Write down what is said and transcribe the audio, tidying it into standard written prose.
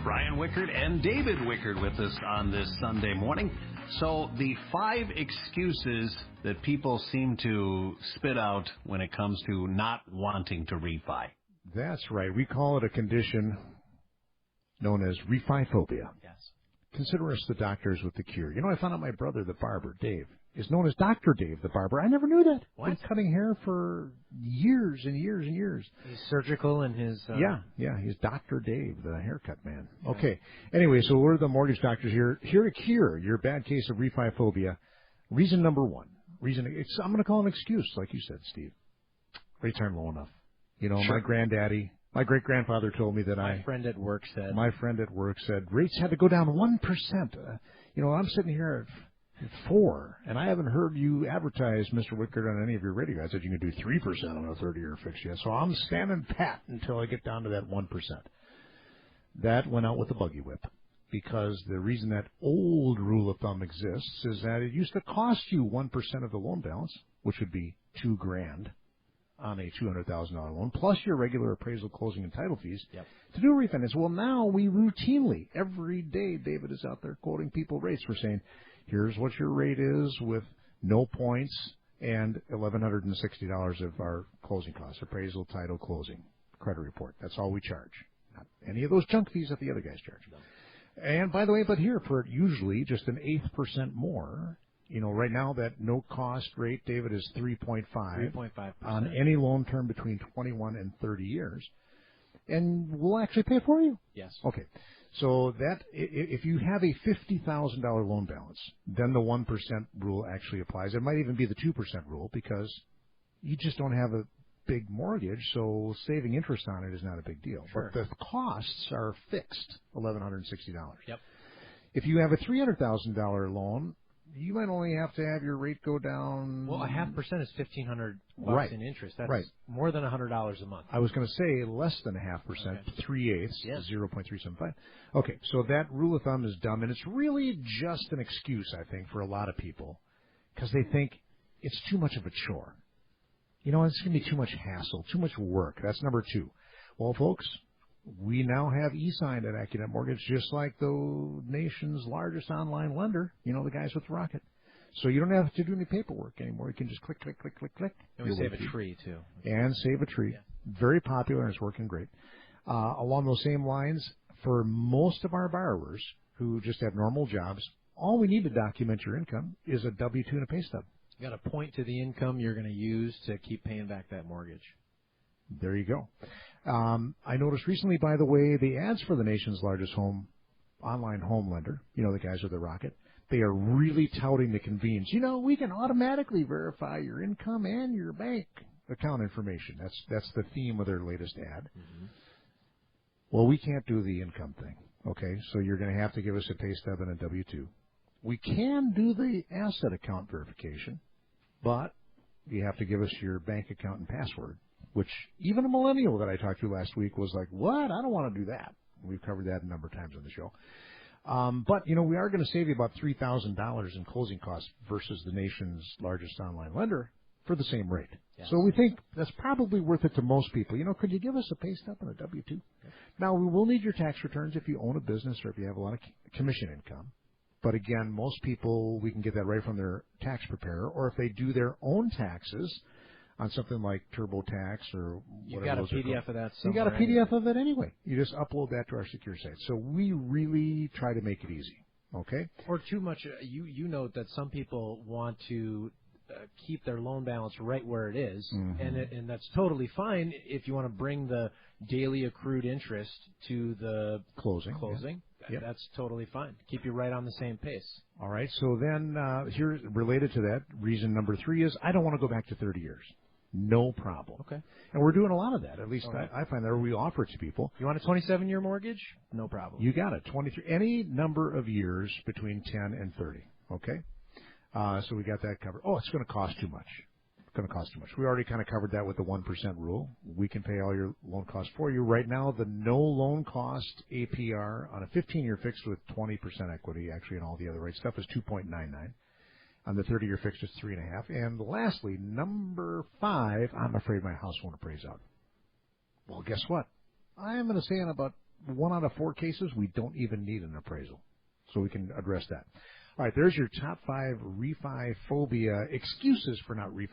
Brian Wickard and David Wickard with us on this Sunday morning. So the 5 excuses that people seem to spit out when it comes to not wanting to refi. That's right. We call it a condition known as Refiphobia. Yes. Consider us the doctors with the cure. You know, I found out my brother, the barber, Dave, is known as Dr. Dave, the barber. I never knew that. What? Been cutting hair for years and years and years. He's surgical in his... Yeah, he's Dr. Dave, the haircut man. Yeah. Okay. Anyway, so we're the mortgage doctors here to cure your bad case of refiphobia. Reason number 1. I'm going to call it an excuse, like you said, Steve. Rates aren't low enough. You know, sure. My great-grandfather told me that My friend at work said rates had to go down 1%. I'm sitting here at 4, and I haven't heard you advertise, Mr. Wickard, on any of your radio ads that you can do 3% on a 30-year fix yet. So I'm standing pat until I get down to that 1%. That went out with the buggy whip, because the reason that old rule of thumb exists is that it used to cost you 1% of the loan balance, which would be $2,000 on a $200,000 loan, plus your regular appraisal, closing, and title fees, to do a refinance. Well, now we routinely, every day, David is out there quoting people rates. We're saying, here's what your rate is with no points and $1,160 of our closing costs, appraisal, title, closing, credit report. That's all we charge. Not any of those junk fees that the other guys charge. No. And by the way, but here for usually just an 1/8% more. Right now that no-cost rate, David, is 3.5 on any loan term between 21 and 30 years. And we'll actually pay for you? Yes. Okay. So that if you have a $50,000 loan balance, then the 1% rule actually applies. It might even be the 2% rule because you just don't have a big mortgage, so saving interest on it is not a big deal. Sure. But the costs are fixed, $1,160. Yep. If you have a $300,000 loan, you might only have to have your rate go down. Well, 0.5% is $1,500 right. in interest. That's right. more than $100 a month. I was going to say less than 0.5%, okay. 3/8, 0.375. Okay, so that rule of thumb is dumb, and it's really just an excuse, I think, for a lot of people, because they think it's too much of a chore. It's going to be too much hassle, too much work. That's number 2. Well, folks, we now have e-signed at Accunet Mortgage, just like the nation's largest online lender, the guys with the rocket. So you don't have to do any paperwork anymore. You can just click, click, click, click, click. And we save a tree, too. And save a tree. Yeah. Very popular, and it's working great. Along those same lines, for most of our borrowers who just have normal jobs, all we need to document your income is a W-2 and a pay stub. You got to point to the income you're going to use to keep paying back that mortgage. There you go. I noticed recently, by the way, the ads for the nation's largest online home lender, the guys with the rocket, they are really touting the convenience. We can automatically verify your income and your bank account information. That's the theme of their latest ad. Mm-hmm. Well, we can't do the income thing, okay? So you're going to have to give us a pay stub and a W-2. We can do the asset account verification, but you have to give us your bank account and password, which even a millennial that I talked to last week was like, what? I don't want to do that. We've covered that a number of times on the show. But, we are going to save you about $3,000 in closing costs versus the nation's largest online lender for the same rate. Yes. So we think that's probably worth it to most people. Could you give us a pay stub and a W-2? Okay. Now, we will need your tax returns if you own a business or if you have a lot of commission income. But again, most people, we can get that right from their tax preparer, or if they do their own taxes on something like TurboTax or whatever. You got a PDF of that somewhere. You got a PDF of it anyway. You just upload that to our secure site. So we really try to make it easy, okay? Or too much. You note that some people want to keep their loan balance right where it is, mm-hmm. and that's totally fine if you want to bring the daily accrued interest to the closing. Yeah. That's totally fine. Keep you right on the same pace. All right. So then here, related to that, reason number 3 is I don't want to go back to 30 years. No problem. Okay. And we're doing a lot of that. At least right. I find that we offer it to people. You want a 27-year mortgage? No problem. You got it. 23. Any number of years between 10 and 30. Okay. So we got that covered. Oh, it's going to cost too much. Going to cost too much. We already kind of covered that with the 1% rule. We can pay all your loan costs for you. Right now, the no loan cost APR on a 15-year fixed with 20% equity, actually, and all the other right stuff is 2.99. On the 30-year fixed, it's 3.5. And lastly, number 5, I'm afraid my house won't appraise out. Well, guess what? I am going to say in about 1 out of 4 cases, we don't even need an appraisal. So we can address that. All right, there's your top 5 refi phobia excuses for not refinancing.